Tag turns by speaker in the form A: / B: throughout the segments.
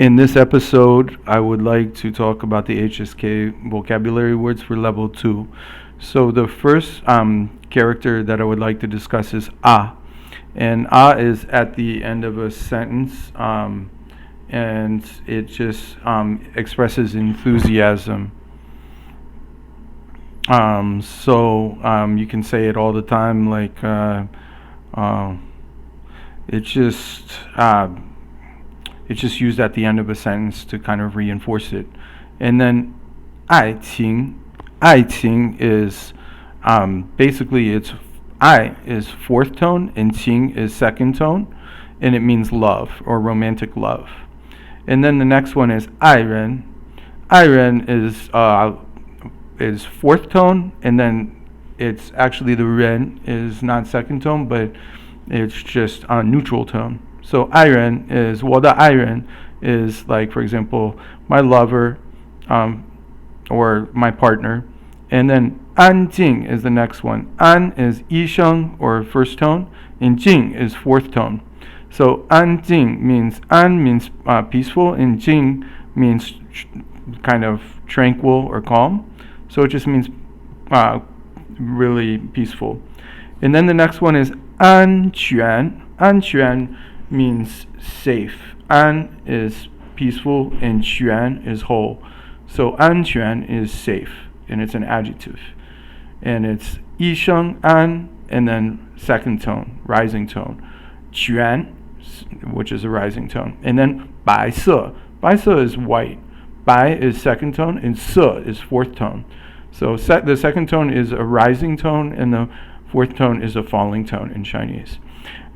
A: In this episode, I would like to talk about the HSK vocabulary words for level 2. So the first character that I would like to discuss is a. And a is at the end of a sentence, and it just expresses enthusiasm. You can say it all the time, like it's just used at the end of a sentence to kind of reinforce it. And then 爱情 is basically it's 爱 is fourth tone and 情 is second tone, and it means love or romantic love. And then the next one is 爱人. 爱人 is fourth tone, and then it's actually the ren is not second tone, but it's just a neutral tone. So 爱人 is 我的爱人 is like, for example, my lover, or my partner. And then 安静 is the next one. 安 is 医生 or first tone, and 静 is fourth tone. So 安静 means 安 means peaceful, and 静 means kind of tranquil or calm. So it just means really peaceful. And then the next one is 安全. 安全 means safe. 安 is peaceful and 全 is whole. So 安全 is safe, and it's an adjective. And it's 医生安 and then second tone, rising tone. 全, which is a rising tone. And then 白色. 白色 is white. 白 is second tone, and 色 is fourth tone. So the second tone is a rising tone, and the fourth tone is a falling tone in Chinese.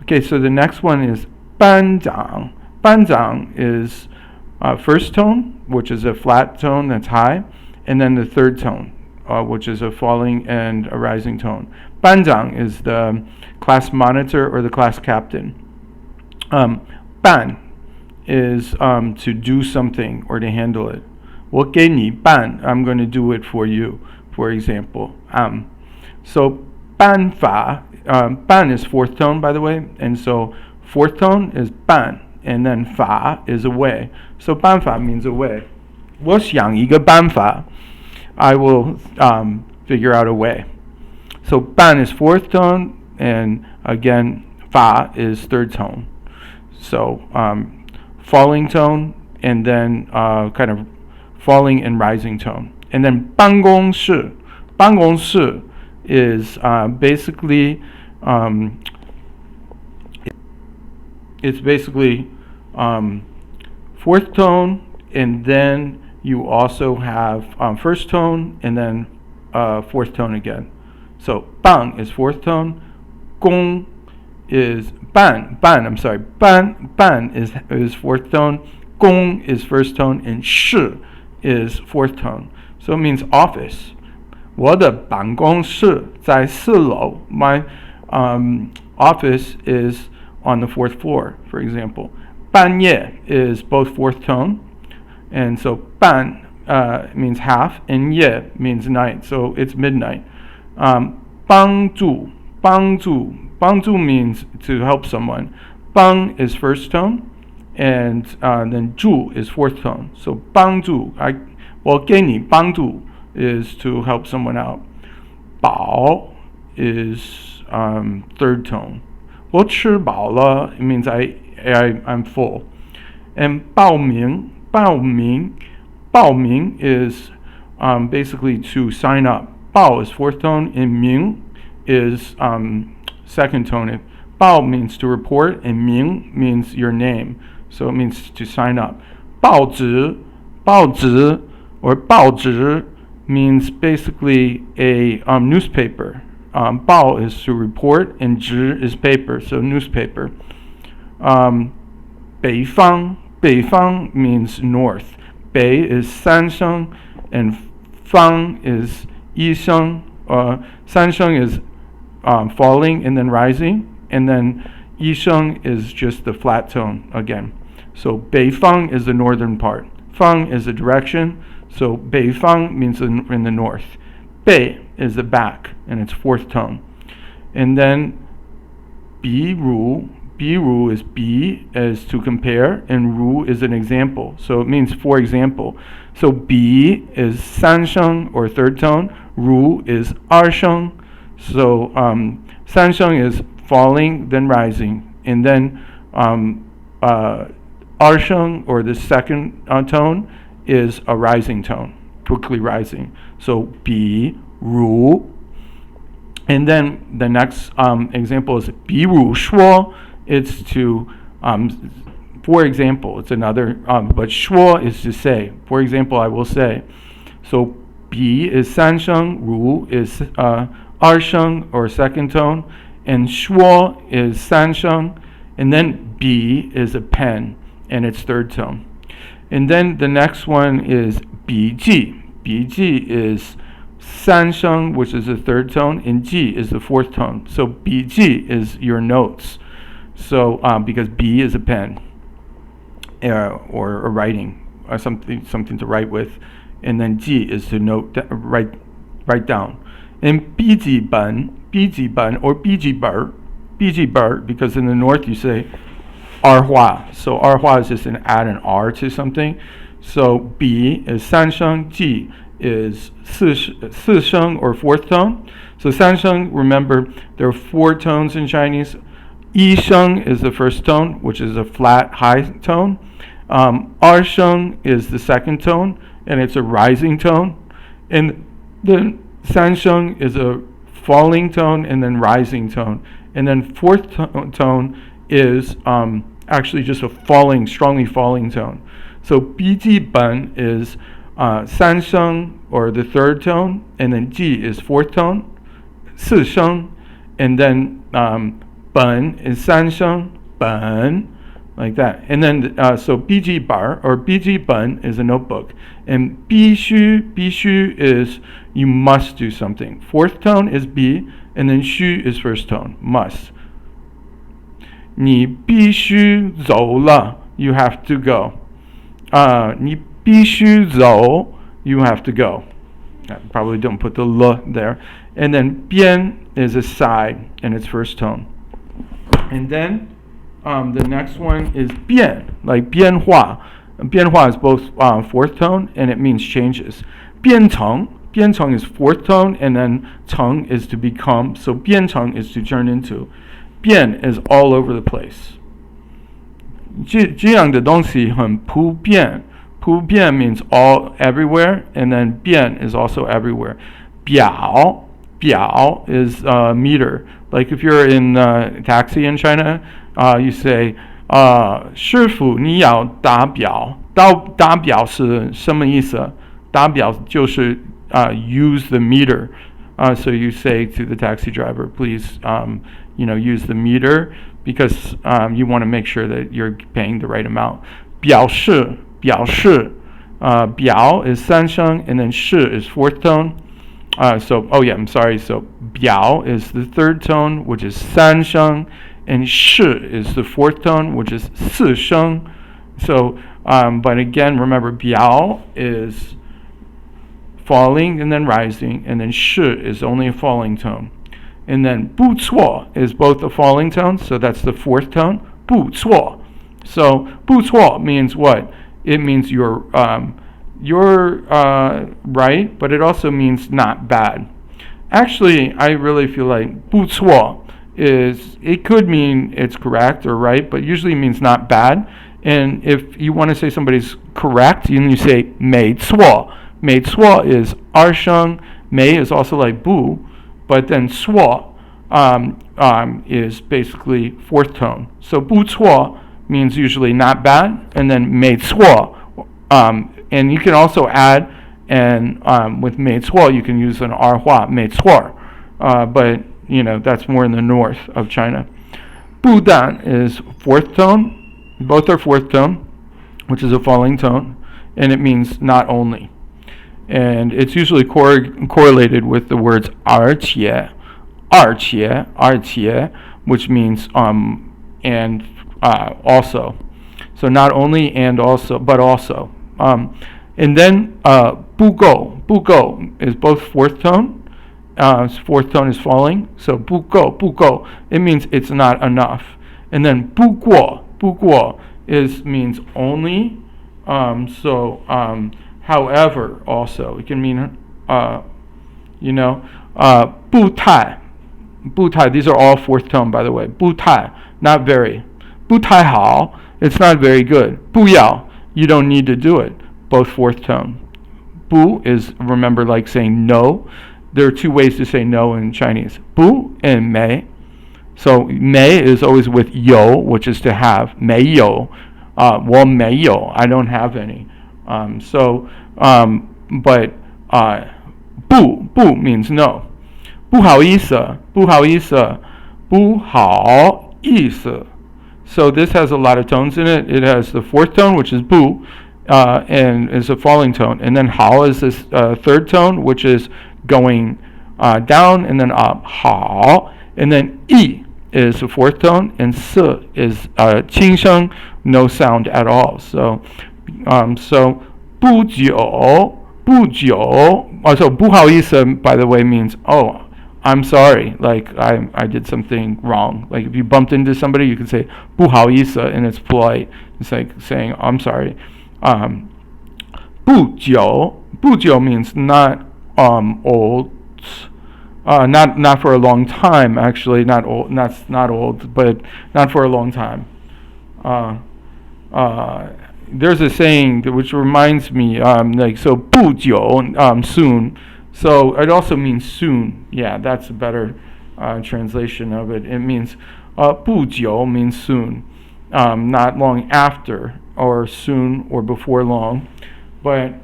A: Okay, so the next one is 班长. 班长 is first tone, which is a flat tone that's high, and then the third tone, which is a falling and a rising tone. 班长 is the class monitor or the class captain. 办 is to do something or to handle it. 我给你办, I'm going to do it for you, for example. So 办法, 办 is fourth tone, by the way, and so fourth tone is 办, and then 法 is a way. So 办法 means a way. 我想一个办法, I will figure out a way. So 办 is fourth tone, and again, 法 is third tone. So falling tone, and then kind of falling and rising tone. And then 办公室. 办公室 is basically it's basically fourth tone, and then you also have first tone, and then fourth tone again. So 办 is fourth tone, 公 is 办 is fourth tone, 公 is first tone, and 室 is fourth tone. So it means office. 我的办公室在4楼. My office is on the fourth floor, for example. 半夜 is both fourth tone, and so 半means half, and 夜 means night, so it's midnight. 帮助 means to help someone. 帮 is first tone, and then 助 is fourth tone. So 帮助, 我给你帮助 is to help someone out. 饱 is third tone. 我吃饱了 it means I'm full. And 报名 is basically to sign up. 报 is fourth tone, and 名 is second tone. 报 means to report, and 名 means your name, so it means to sign up. 报纸 or 报纸 means basically a newspaper. 报 is to report, and 纸 is paper, so newspaper. 北方 means north. 北 is 三声, and 方 is 一声. 三声 is falling and then rising, and then 一声 is just the flat tone again. So 北方 is the northern part. 方 is the direction, so 北方 means in the north. 背 is the back, and it's fourth tone. And then 比如比如 is 比 is to compare, and 如 is an example. So it means for example. So 比 is 三声 or third tone. 如 is 二声. So 三声 is falling, then rising, and then 二声 or the second tone is a rising tone, quickly rising. So 比如. And then the next example is 比如说. It's to, for example, it's another, but 说 is to say. For example, I will say. So 比 is 三声, 如 is 二声 or second tone, and 说 is 三声, and then 比 is a pen and it's third tone. And then the next one is 笔记. 笔记 is 三声, which is the third tone, and 记 is the fourth tone. So 笔记 is your notes. So because 笔 is a pen or a writing, or something to write with, and then 记 is to write down. And 笔记本 or 笔记本, because in the north you say 儿化. So 儿化 is just add an R to something. So 笔 is 三声, 记 is 四声 or fourth tone. So 三声, remember, there are four tones in Chinese. 一声 is the first tone, which is a flat high tone. 二声 is the second tone, and it's a rising tone. And then 三声 is a falling tone and then rising tone. And then fourth tone is actually just a strongly falling tone. So 笔记本 is 三声 or the third tone, and then 记 is fourth tone, 四声, and then 本 is 三声, 本, like that. And then so 笔记本 or 笔记本 is a notebook, and 必须 is you must do something. Fourth tone is 必, and then 须 is first tone, must. 你必须走了, you have to go. 你必须走, you have to go. I probably don't put the l there. And then 边 is a side, and it's first tone. And then the next one is 变, like 变化. 变化 is both fourth tone, and it means changes. 变成 is fourth tone, and then 成 is to become. So 变成 is to turn into. 变 is all over the place. 这样的东西很普遍. 普遍 means everywhere, and then 变 is also everywhere. 表 is meter. Like if you're in a taxi in China, you say, 师傅你要打表. 打表是什么意思? 打表就是 use the meter. So you say to the taxi driver, please, use the meter, because you want to make sure that you're paying the right amount. 表示 表 is 三声, and then 是 is fourth tone. So 表 is the third tone, which is 三声, and 是 is the fourth tone, which is 四声. So, but again, remember, 表 is falling and then rising, and then 是 is only a falling tone. And then 不错 is both a falling tone, so that's the fourth tone. 不错. So 不错 means what? It means you're right, but it also means not bad. Actually, I really feel like 不错 it could mean it's correct or right, but usually means not bad. And if you want to say somebody's correct, you say 没错. 没错 is 二声. 没 is also like 不, but then 错 is basically fourth tone. So 不错 means usually not bad, and then 没错, and you can also add, and with 没错 you can use an 儿化 没错, but that's more in the north of China. 不但 is fourth tone, both are fourth tone, which is a falling tone, and it means not only. And it's usually correlated with the words 而且, which means and also. So not only and also, but also. And then 不够 is both fourth tone. Fourth tone is falling. So 不够 it means it's not enough. And then 不过 means only. However, also it can mean 不太. These are all fourth tone, by the way. 不太, not very. 不太好, it's not very good. 不要, you don't need to do it. Both fourth tone. 不 is, remember, like saying no. There are two ways to say no in Chinese. 不 and 没. So 没 is always with 有, which is to have. 没有. 我没有, I don't have any. But 不 means no. 不好意思. So this has a lot of tones in it. It has the fourth tone, which is 不, and is a falling tone. And then 好 is this third tone, which is going down and then up. 好. And then 一 is the fourth tone, and 四 is 轻声, no sound at all. So 不久. So 不好意思, by the way, means, oh, I'm sorry, like I did something wrong. Like if you bumped into somebody, you can say 不好意思, and it's polite. It's like saying, I'm sorry. 不久 means not old. Not for a long time, actually. Not old, not old, but not for a long time. There's a saying which reminds me, so 不久, soon. So it also means soon. Yeah, that's a better translation of it. It means 不久 means soon, not long after, or soon, or before long. But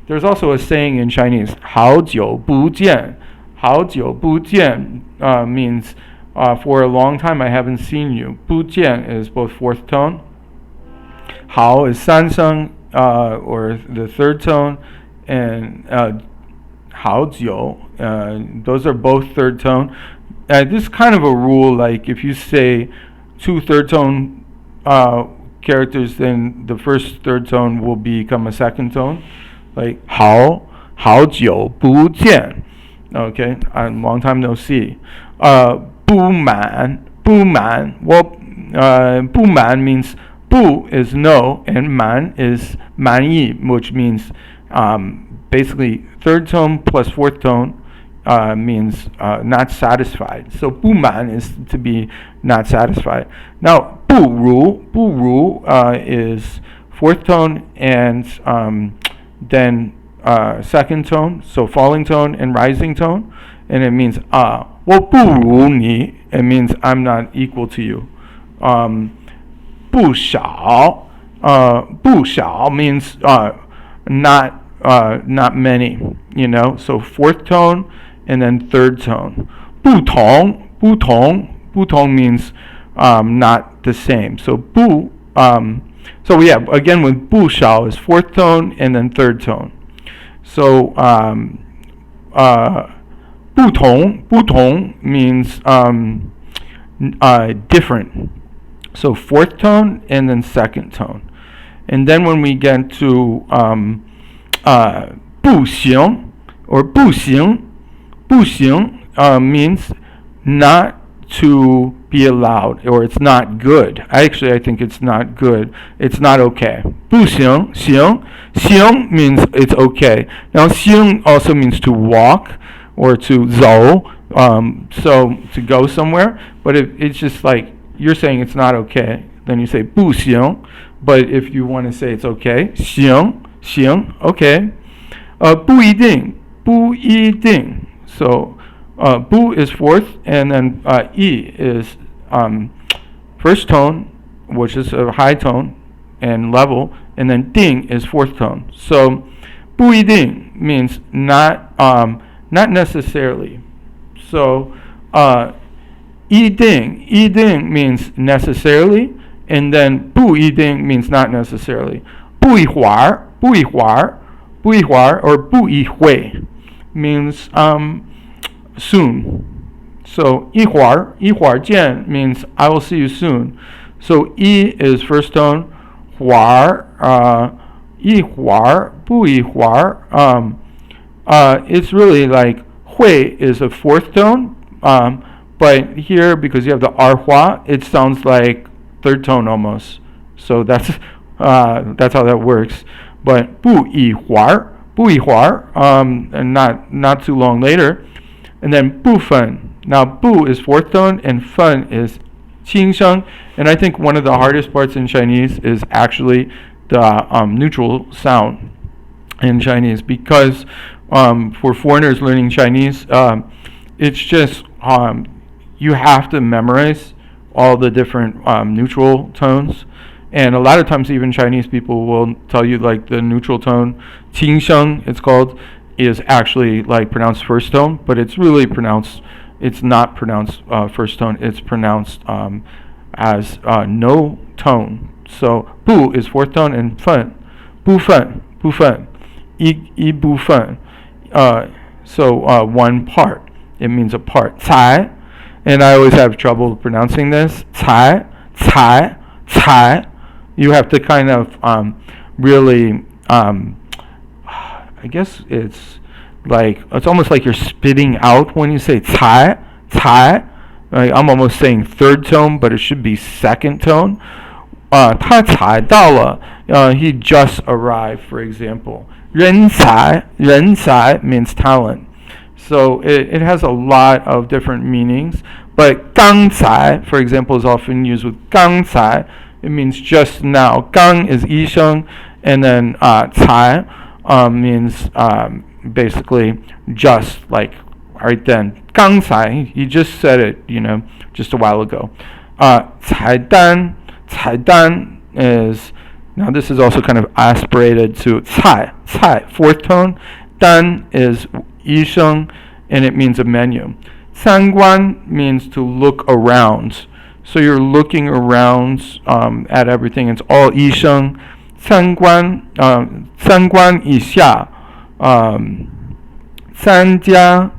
A: there's also a saying in Chinese, 好久不见. 好久不见 means for a long time I haven't seen you. 不见 is both fourth tone. 好 is 三声, or the third tone, and 好久, those are both third tone. This is kind of a rule, like if you say two third tone characters, then the first third tone will become a second tone. Like 好久不见. Okay, long time no see. 不满. Well, 不满 means 不 is no, and 满 is 满意, which means basically third tone plus fourth tone means not satisfied. So 不满 is to be not satisfied. Now 不如 is fourth tone and then second tone, so falling tone and rising tone, and it means 我不如你, it means I'm not equal to you. 不少 means not many, so fourth tone and then third tone. 不同 means not the same. So 不 so yeah, again with 不少 is fourth tone and then third tone. So 不同 means different. So fourth tone and then second tone. And then when we get to 不行 or 不行 means not to be allowed, or it's not good. I think it's not good. It's not okay. 不行 行 means it's okay. Now 行 also means to walk or to 走, so to go somewhere. But it's just like you're saying it's not okay, then you say 不行. But if you want to say it's okay, 行 okay. 不一定. So 不 is fourth, and then 一 is first tone, which is a high tone and level, and then 定 is fourth tone. So 不一定 means not necessarily. So 一定 means necessarily, and then 不一定 means not necessarily. 不一会儿 or 不一会 means soon. So 一会儿见 means I will see you soon. So 一 is first tone, 会儿一会儿不一会儿. It's really like 会 is a fourth tone, But here, because you have the arhua, it sounds like third tone almost. So that's how that works. But 不一会儿, and not too long later. And then 部分. Now 部 is fourth tone and 分 is 轻声. And I think one of the hardest parts in Chinese is actually the neutral sound in Chinese, because for foreigners learning Chinese, it's just you have to memorize all the different neutral tones. And a lot of times even Chinese people will tell you like the neutral tone, 轻声 it's called, is actually like pronounced first tone, but it's really pronounced, it's not pronounced first tone, it's pronounced as no tone. So 不 is fourth tone and 分, 部分, 一部分. So one part, it means a part. 才, and I always have trouble pronouncing this. 才. You have to kind of really, I guess it's almost like you're spitting out when you say 才. I'm almost saying third tone, but it should be second tone. 他才到了, he just arrived, for example. 人才 means talent. So it has a lot of different meanings. But 刚才, for example, is often used with 刚才. It means just now. 刚 is 一声, and then 才 means basically just, like right then. 刚才, he just said it, just a while ago. 彩蛋is, now this is also kind of aspirated to 菜, fourth tone. 蛋 is 一声, and it means a menu. 参观 means to look around. So you're looking around at everything. It's all 一声. 参观一下. 参加.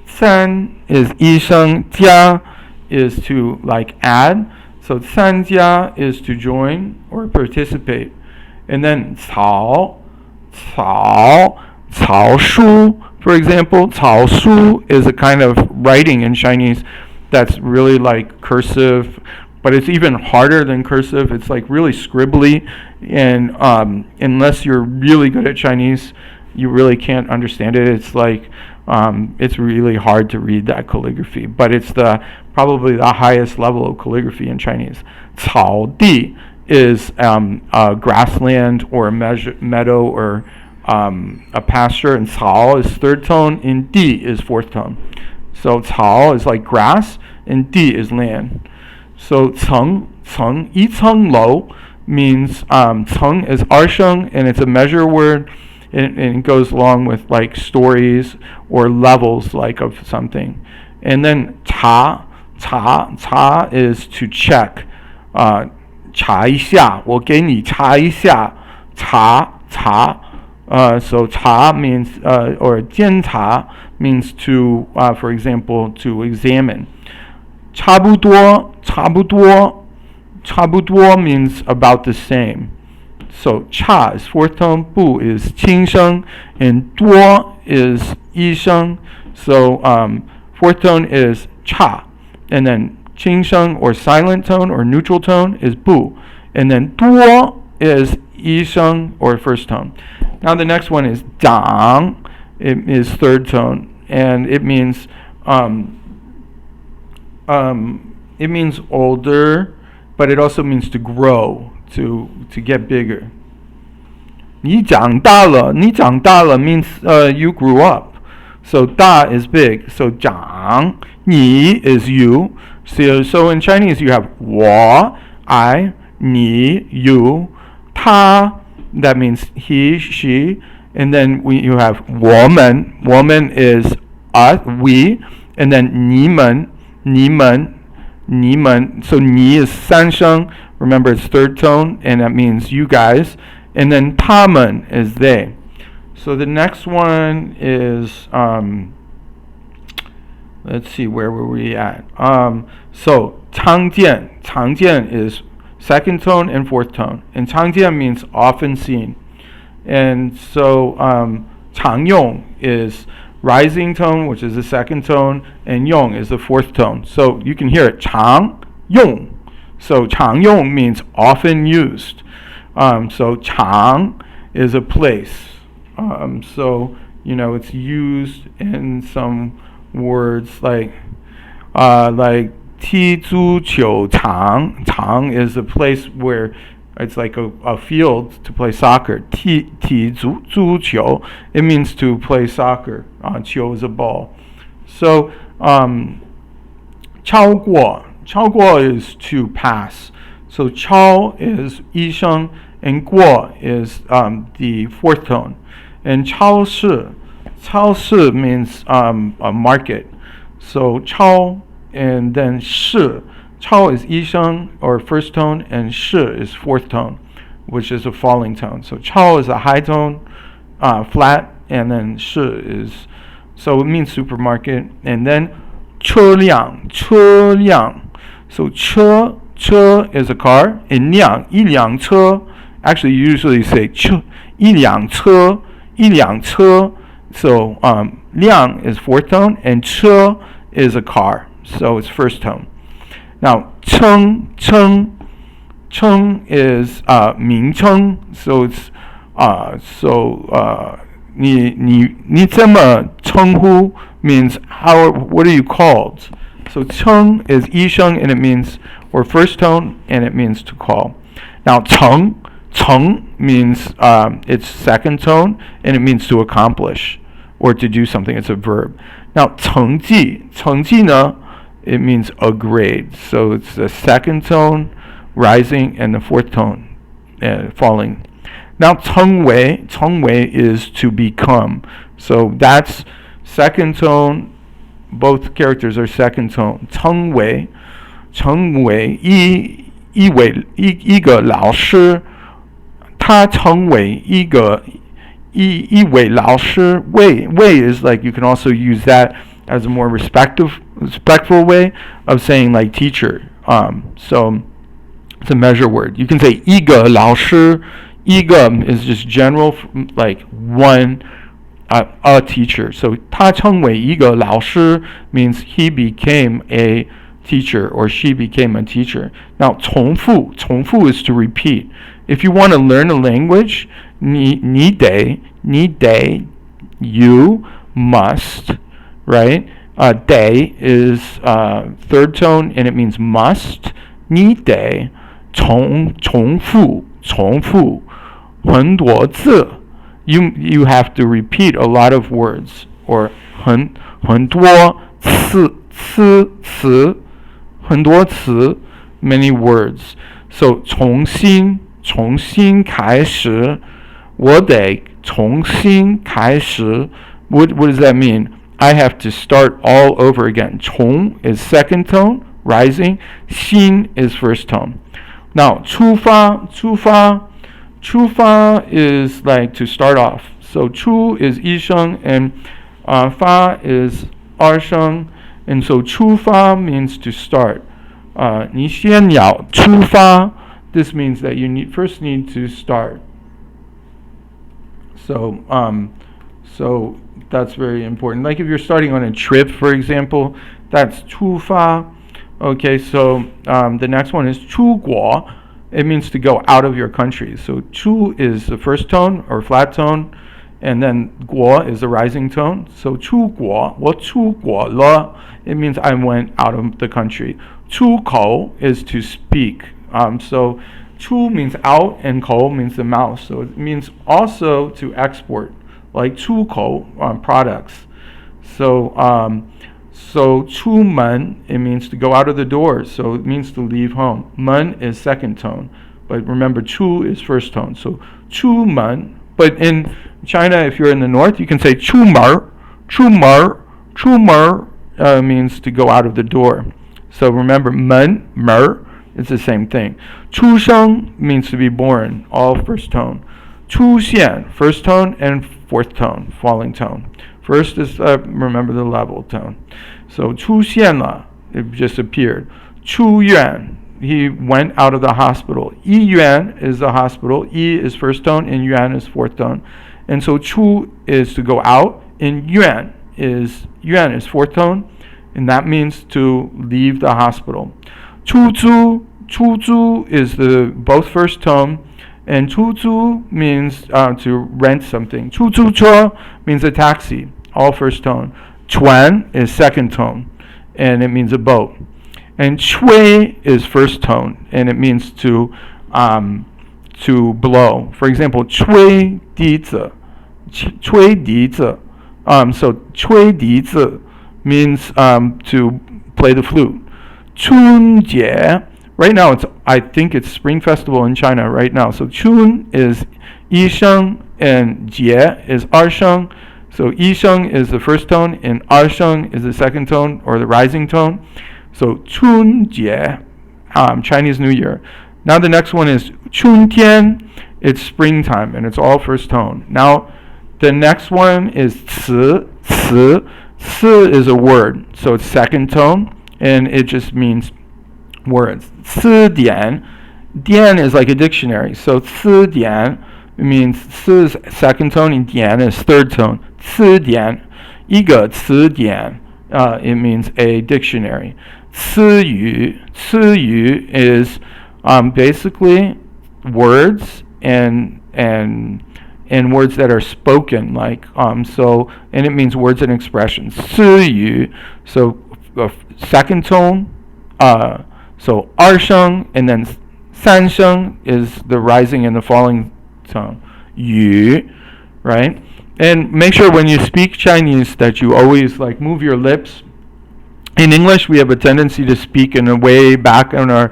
A: 参 is 一声. 加 is to like add. So 参加 is to join or participate. And then 草书, for example. 草书 is a kind of writing in Chinese that's really like cursive, but it's even harder than cursive. It's like really scribbly, and unless you're really good at Chinese, you really can't understand it. It's like it's really hard to read that calligraphy, but it's probably the highest level of calligraphy in Chinese. 草地 is a grassland or a meadow or a pasture, and 草 is third tone, and 地 is fourth tone. So 草 is like grass, and 地 is land. So 层, 一层楼 means 层 is 二声, and it's a measure word, and it goes along with like stories or levels like of something. And then 查 is to check. 查一下, 我给你查一下. 查. So 查 means, or 检查 means to, for example, to examine. 差不多 means about the same. So 差 is fourth tone, 不 is 轻声, and 多 is 一声. So fourth tone is 差, and then 轻声or silent tone or neutral tone is 不, and then 多 is 一声or first tone. Now the next one is 长. It is third tone, and it means older, but it also means to grow, to get bigger. 你长大了 means you grew up. So 大 is big. So 长, 你 is you. So in Chinese you have 我, I, 你, you, 他, that means he, she, and then you have 我们 is us, we, and then 你们 so 你 is 三声, remember it's third tone, and that means you guys, and then 他们 is they. So the next one is let's see, where were we at? So 常见 is second tone and fourth tone, and 常见 means often seen. And so 常用 is rising tone, which is the second tone, and yong is the fourth tone. So you can hear it, 常用. So 常用 means often used. So 常 is a place. So it's used in some words like 踢足球场. 场 is a place where it's like a field to play soccer. 踢足球, it means to play soccer. 球 is a ball. So 超过is to pass. So 超 is 一声 and 过 is the fourth tone. And 超市 means a market. So 超 and then 市. 超 is 一声 or first tone, and 市 is fourth tone, which is a falling tone. So 超 is a high tone, flat, and then 市 is, so it means supermarket. And then 车辆. So 车 is a car, and 辆一辆车. Actually, you usually say 一辆车. So 辆 is fourth tone, and 车 is a car, so it's first tone. Now 称 is 名称, so it's 你这么称呼 means what are you called? So 称 is 一声, and it means, or first tone, and it means to call. Now 成 means it's second tone, and it means to accomplish or to do something. It's a verb. Now 成绩呢, it means a grade. So it's the second tone rising and the fourth tone falling. Now 成为 is to become. So that's second tone. Both characters are second tone. 成为一个老师，他成为一位老师。位 is like, you can also use that as a more respectful way of saying like teacher. So it's a measure word. You can say 一个老师. 一个 is just general, like one, a teacher. So 他成为一个老师 means he became a teacher, or she became a teacher. Now 重复 is to repeat. If you want to learn a language, 你得 you must, right? Day is third tone, and it means must. 你得重复很多字. You have to repeat a lot of words, or 很多词 many words. So 重新开始，我得重新开始. What does that mean? I have to start all over again. 重 is second tone, rising. 新 is first tone. Now 出发 is like to start off. So 出 is 一声, and 发 is 二声. And so 出发 means to start. 你先要出发. This means that you first need to start. So that's very important. Like if you're starting on a trip, for example, that's 出发. Okay, so the next one is 出国. It means to go out of your country. So 出 is the first tone or flat tone, and then 国 is the rising tone. So 出国, 我出国了. It means I went out of the country. 出口 is to speak. So 出 means out, and 口 means the mouth. So it means also to export, like 出口 products. So 出门, it means to go out of the door. So it means to leave home. 门 is second tone, but remember 出 is first tone. So 出门. But in China, if you're in the north, you can say 出门. 出门 means to go out of the door. So remember 门 it's the same thing. 出生 means to be born, all first tone. 出现 first tone and fourth tone, falling tone. First is remember the level tone. So 出现了, it just appeared. 出院, he went out of the hospital. 医院 is the hospital. 医 is first tone, and yuan is fourth tone. And so 出 is to go out, and yuan yuan is fourth tone, and that means to leave the hospital. 出租 is the both first tone, and 出租 means to rent something. 出租车 means a taxi, all first tone. 船 is second tone, and it means a boat. And 吹 is first tone, and it means to blow. For example, 吹笛子. So 吹笛子 means to play the flute. 春节, right now I think it's Spring Festival in China right now. So 春 is 一声 and 节 is 二声. So 一声 is the first tone and 二声 is the second tone or the rising tone. So 春节, Chinese New Year. Now the next one is 春天. It's springtime and it's all first tone. Now the next one is 词. 词 is a word, so it's second tone, and it just means words. 词典 dian is like a dictionary, so 词典 means 词 is second tone and dian is third tone. 词典一个词典 it means a dictionary. 词语 is basically words and words that are spoken, like so, and it means words and expressions. 词语, so second tone, so 二声, and then 三声 is the rising and the falling tone. 语, right? And make sure when you speak Chinese that you always like move your lips. In English, we have a tendency to speak in a way back in our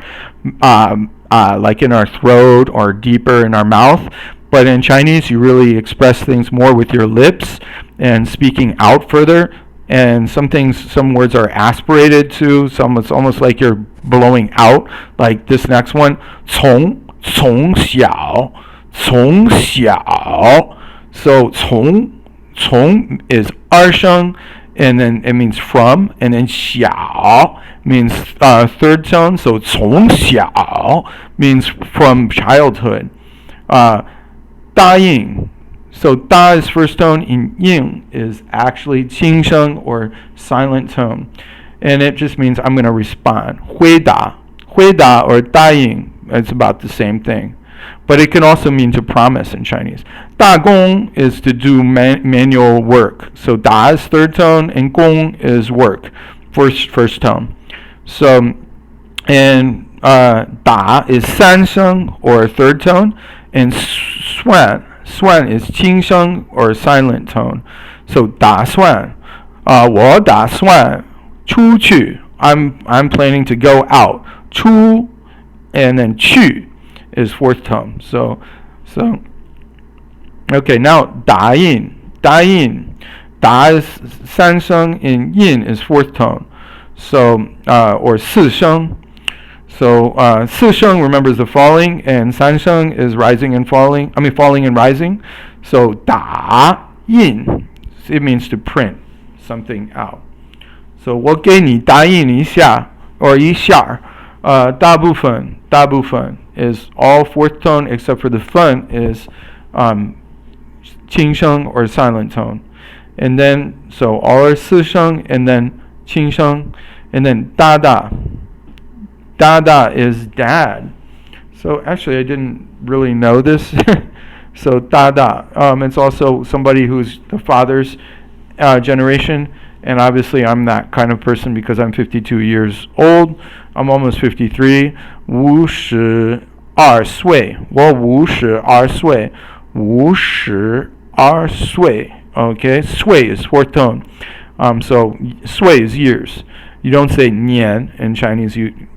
A: like in our throat or deeper in our mouth. But in Chinese, you really express things more with your lips and speaking out further. And some words are aspirated too. Some it's almost like you're blowing out. Like this next one, 从小. So 从 is 二声, and then it means from, and then 小 means third tone. So 从小 means from childhood. 答应. So 答 is first tone, and 应 is actually 轻声 or silent tone. And it just means I'm going to respond. 回答 or 答应, it's about the same thing. But it can also mean to promise in Chinese. 打工 is to do manual work. So 打 is third tone, and 工 is work, first tone. So, and 打 is 三声 or third tone, and 算 is 轻声 or silent tone. So 打算, 我打算出去. I'm planning to go out. 出 and then 去 is fourth tone. So okay, now 答应 da is 三声, and 应 is fourth tone. So or 四声. So 四声, remember, is the falling, and 三声is rising and falling. Falling and rising. So 打印, it means to print something out. So 我给你打印一下 or 一下. 大部分 is all fourth tone except for the 分 is 轻声 or silent tone. And then so all are 四声, and then 轻声, and then 大大. Dada is dad. So actually I didn't really know this. So Dada, it's also somebody who's the father's generation, and obviously I'm that kind of person because I'm 52 years old. I'm almost 53. 52岁. Well, 52岁. 52岁. Okay, 岁 is fourth tone. So 岁 is years. You don't say 年 in Chinese.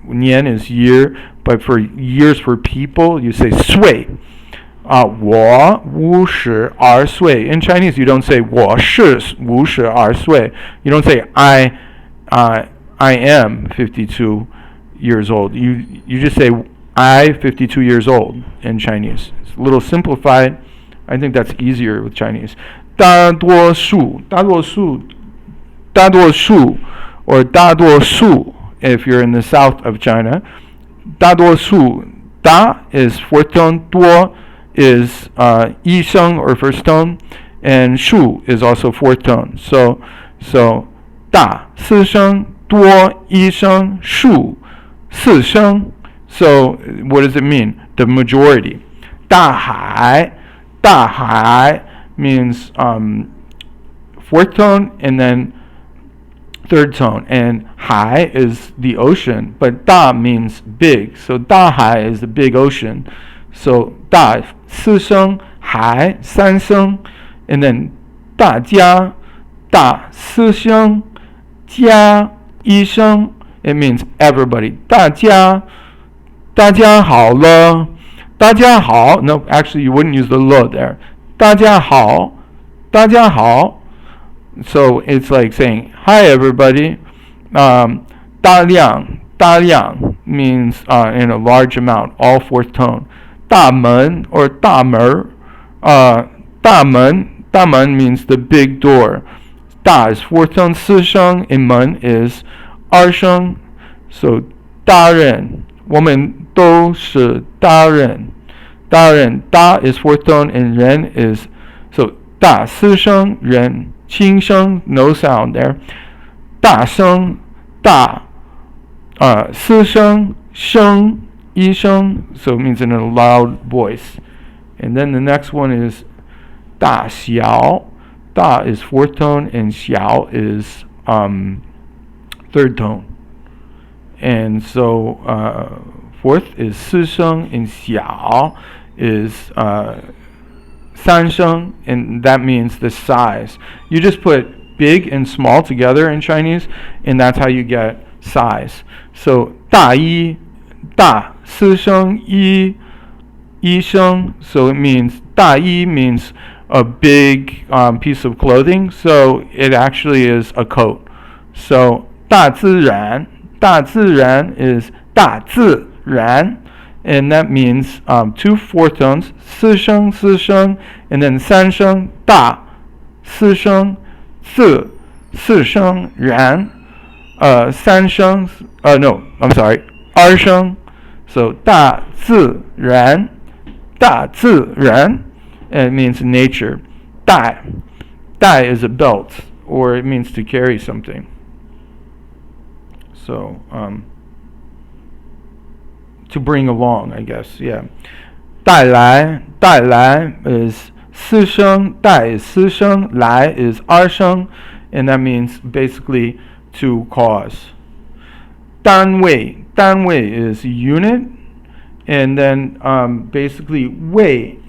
A: Nian is year, but for years for people, you say 岁. 我52岁. In Chinese, you don't say 我是52岁. You don't say I am 52 years old. You just say I 52 years old in Chinese. It's a little simplified. I think that's easier with Chinese. 大多数 or 大多数 if you're in the south of China. 大多数 da is fourth tone, 多 is 一声 or first tone, and 数 is also fourth tone. So So 大四声多一声数四声. So what does it mean? The majority. 大海 means fourth tone and then third tone, and 海 is the ocean, but 大 means big, so 大海 is the big ocean. So 大四声海三声, and then 大家大四声加一声, it means everybody. 大家好了 大家好 no, actually you wouldn't use the le there. 大家好 So it's like saying, hi everybody. 大量 means in a large amount, all fourth tone. 大门 or 大门 大门 means the big door. 大 is fourth tone 四声 and 门 is 二声. So 大人我们都是大人 da is fourth tone and 人 is, so 大四声人轻声 no sound there. 大声大四声声一声, so it means in a loud voice. And then the next one is 大小 da is fourth tone and 小 is third tone. And so fourth is 四声 and 小 is 三声, and that means the size. You just put big and small together in Chinese, and that's how you get size. So 大衣 da 四声一声, so it means 大衣 means a big piece of clothing, so it actually is a coat. So 大自然 is 大自然, and that means two fourth tones, 四声 and then 三声 da 四声四声然三声no, I'm sorry, 二声. So 大自然 and it means nature. 带 is a belt, or it means to carry something. So to bring along, I guess, yeah. 带来 is 四声, 带 is 四声, 来 is 二声, and that means basically to cause. 单位 is unit, and then basically 位,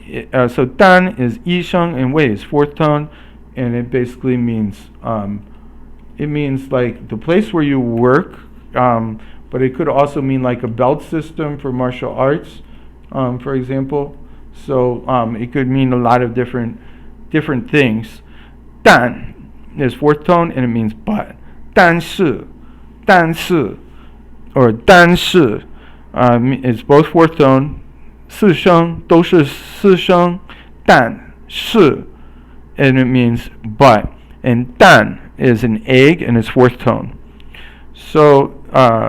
A: so 单 is 一声 and 位 is fourth tone, and it basically means it means like the place where you work, but it could also mean like a belt system for martial arts, for example. So it could mean a lot of different things. 但 is fourth tone and it means but. 但是 or 但是 is both fourth tone. 四声都是四声，但是 and it means but. And 蛋 is an egg and it's fourth tone. So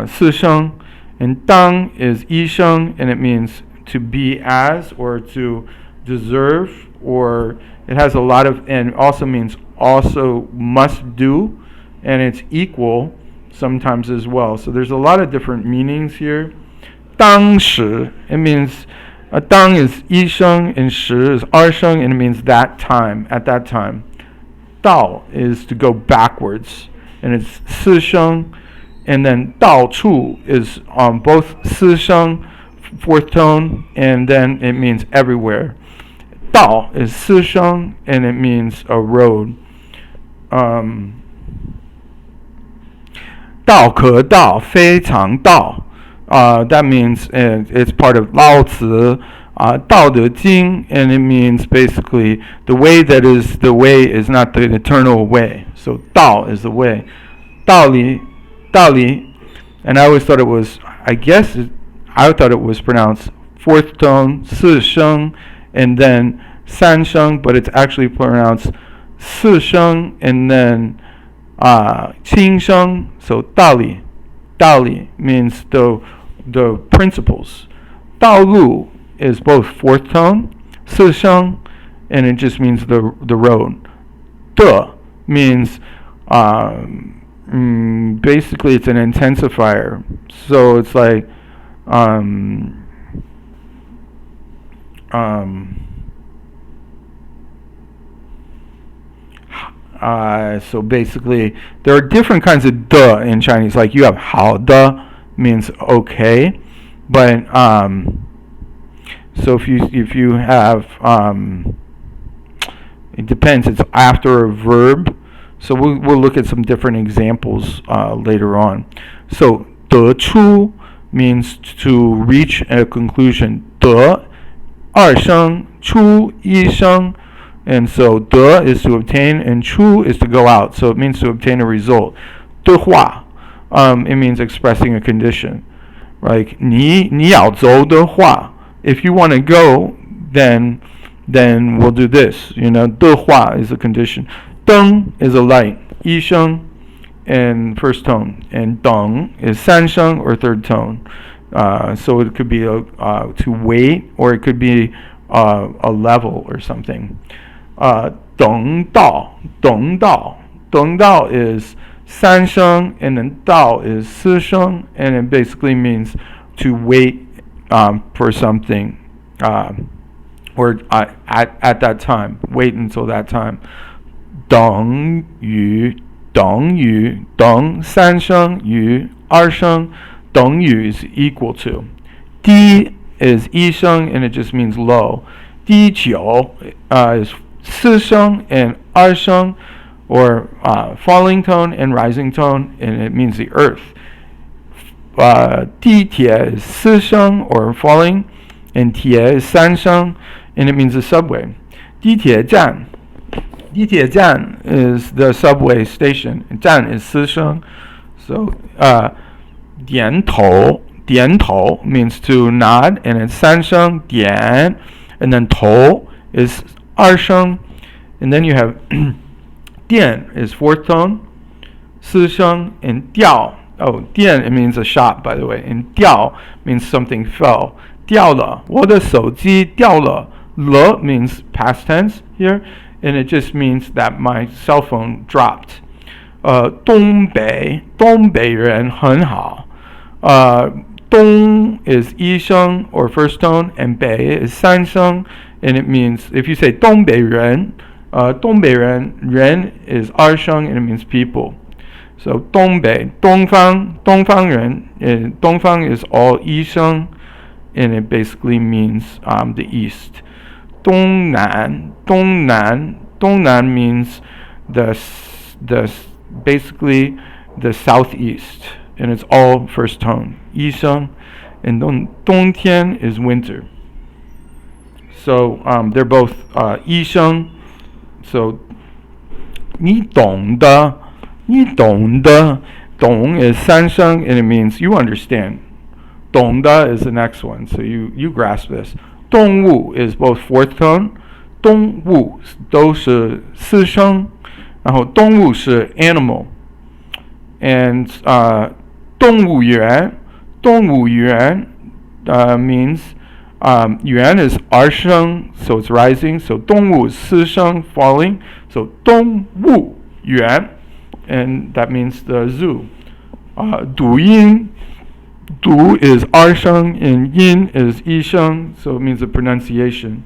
A: 四声 and 当 is 一声 and it means to be as or to deserve, or it has a lot of, and also means also must do, and it's equal sometimes as well. So there's a lot of different meanings here. 当时 it means 当 is 一声 and 时 is 二声 and it means that time, at that time. 到 is to go backwards and it's 四声, and then 到处 is both 四声fourth tone, and then it means everywhere. 道 is 四声 and it means a road. 道可道非常道 that means it's part of 老子 Dao De Jing, and it means basically the way that is the way is not the eternal way. So Dao is the way. Dao Li, and I always thought it was, I thought it was pronounced fourth tone, 四声, and then 三声, but it's actually pronounced 四声 and then 轻声. So 道理 means the principles. 道路 is both fourth tone, 四声, and it just means the road. De means Basically it's an intensifier. So it's like um, um, so basically there are different kinds of de in Chinese. Like you have 好的 means okay, but so if you have it depends. It's after a verb. So we'll look at some different examples later on. So 得出 means to reach a conclusion. 得二声出一声. And so 得 is to obtain and 出 is to go out. So it means to obtain a result. 的话 it means expressing a condition. Like 你要走的话, if you want to go, then we'll do this. 的话 is a condition. 灯 is a light. 一声 and first tone. And 等 is 三声 or third tone. So it could be to wait, or it could be a level or something. 等到 is 三声, and then 到 is 四声, and it basically means to wait for something, or at that time, wait until that time. 等于等三声于二声, 等于 is equal to. 低 is 一声, and it just means low. 低九 is 四声 and 二声, or falling tone and rising tone, and it means the earth. 地铁 is 四声 or falling, and 铁 is 三声, and it means the subway. 地铁站 is the subway station, and 站 is 四声. So 点头 means to nod, and it's 三声 点, and then 头 is 二声, and then you have 店 is fourth tone, 四声, and 掉. Oh, 店 it means a shop, by the way, and 掉 means something fell. 掉了，我的手机掉了。了 means past tense here, and it just means that my cell phone dropped. 东北人很好。东 is 一声 or first tone, and 北 is 三声, and it means, if you say 东北人, 东北人 人 is 二声, and it means people. So 东北东方人 东方 is all 一声, and it basically means the east. 东南means the basically the southeast, and it's all first tone. 一声, and 冬天 is winter. So they're both 一声. So 你懂的 懂 is 三声, and it means you understand. 懂的 is the next one, so you grasp this. 动物 is both fourth tone. 动物都是四声，然后动物是 animal. And 动物园 means 园 is 二声, so it's rising. So 动物 is 四声 falling. So 动物园, and that means the zoo. 读音 Du is 二声 and yin is 一声, so it means the pronunciation.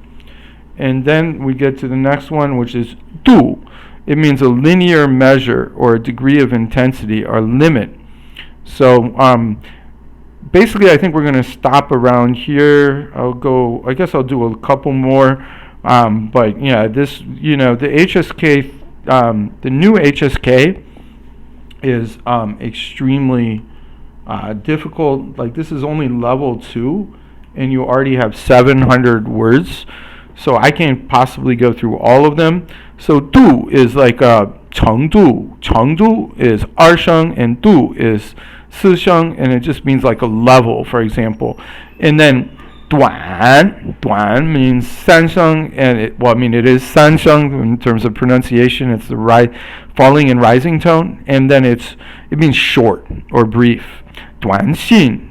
A: And then we get to the next one, which is du. It means a linear measure or a degree of intensity or limit. So basically I think we're going to stop around here. I guess I'll do a couple more. But yeah, this, the HSK, the new HSK is extremely difficult. Like, this is only level 2, and you already have 700 words. So I can't possibly go through all of them. So 度 is like 程度. 程度 is 二声, and 度 is 四声, and it just means like a level, for example. And then 短 means 三声, and it is 三声in terms of pronunciation. It's the falling and rising tone, and then it means short or brief. 短信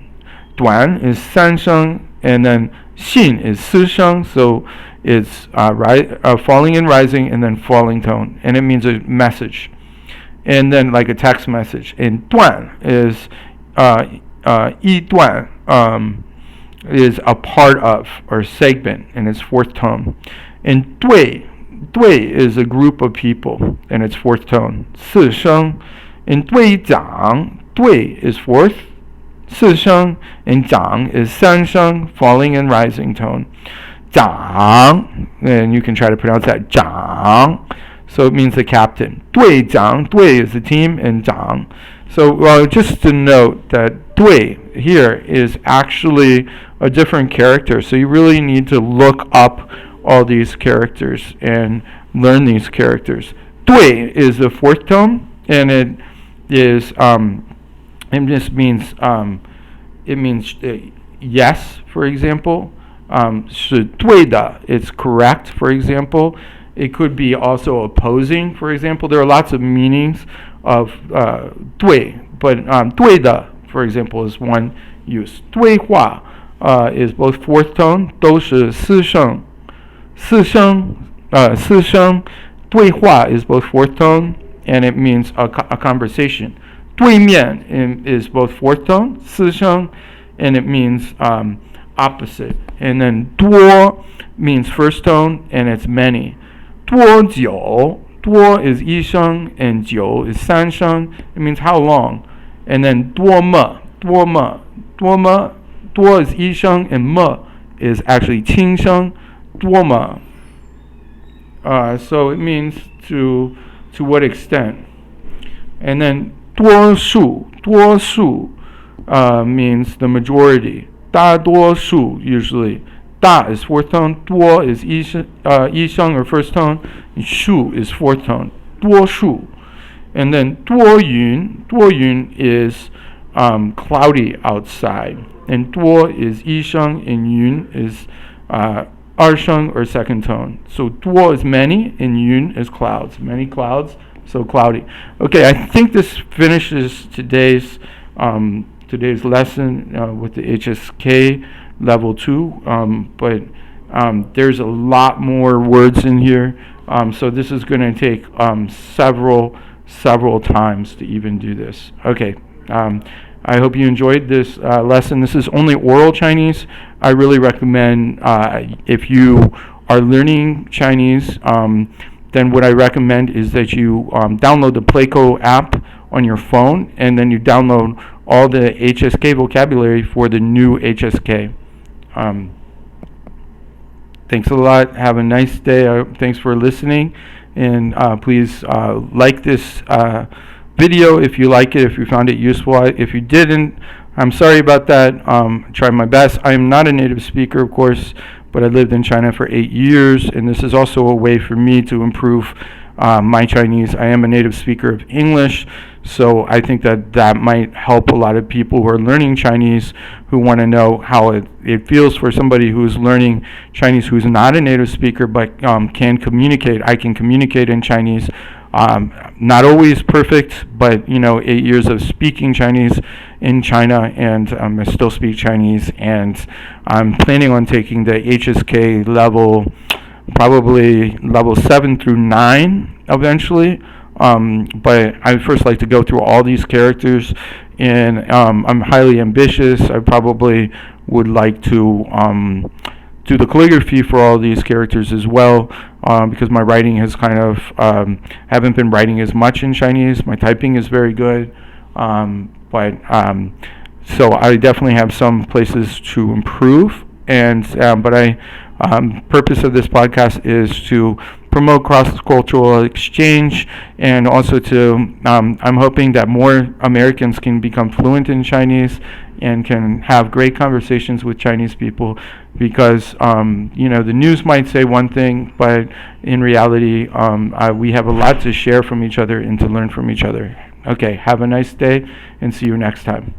A: 短 is 三声, and then 信 is 四声, so it's falling and rising, and then falling tone, and it means a message. and then like a text message. And 段 is 一段 is a part of or segment, and it's fourth tone. And 对 is a group of people, and it's fourth tone. 四声 and 队长 对 is fourth. 四声 and 长 is 三声, falling and rising tone. 长 and you can try to pronounce that 长, so it means the captain. 队长 队 is the team, and 长. So just to note that 对 here is actually a different character, so you really need to look up all these characters and learn these characters. 对 is the fourth tone, and it is it just means yes, for example. 是对的, it's correct, for example. It could be also opposing, for example. There are lots of meanings of 对, but 对的, for example, is one use. 对话 is both fourth tone, 都是四声. 四声 对话 is both fourth tone, and it means a conversation. 对面 is both fourth tone, 四声, and it means opposite. And then 多 means first tone, and it's many. 多久 多 is 一声, and 久 is 三声. It means how long. And then 多么 多 is 一声, and 么 is actually 轻声. 多么 so it means to what extent. And then 多数 means the majority. 大多数 usually. 大 is fourth tone, 多 is 一声 or first tone, and 数 is fourth tone. 多数. And then 多云 is cloudy outside, and 多 is 一声, and 云 is 二声 or second tone. So 多 is many, and 云 is clouds. Many clouds, so cloudy. Okay, I think this finishes today's lesson with the HSK Level 2, but there's a lot more words in here, so this is going to take several times to even do this. Okay, I hope you enjoyed this lesson. This is only oral Chinese. I really recommend if you are learning Chinese, then what I recommend is that you download the Playco app on your phone, and then you download all the HSK vocabulary for the new HSK. Thanks a lot. Have a nice day. Thanks for listening, and please like this video if you like it, if you found it useful. If you didn't, I'm sorry about that. Try my best. I am not a native speaker, of course, but I lived in China for 8 years, and this is also a way for me to improve my Chinese. I am a native speaker of English, so I think that might help a lot of people who are learning Chinese, who want to know how it feels for somebody who's learning Chinese who's not a native speaker but can communicate. I can communicate in Chinese. Not always perfect, but 8 years of speaking Chinese in China, and I still speak Chinese, and I'm planning on taking the HSK level, probably level 7 through 9 eventually, but I first like to go through all these characters, and I'm highly ambitious. I probably would like to do the calligraphy for all these characters as well, because my writing has kind of haven't been writing as much in Chinese. My typing is very good, but so I definitely have some places to improve, and but purpose of this podcast is to promote cross-cultural exchange, and also to I'm hoping that more Americans can become fluent in Chinese and can have great conversations with Chinese people, because the news might say one thing, but in reality we have a lot to share from each other and to learn from each other. Okay, have a nice day, and see you next time.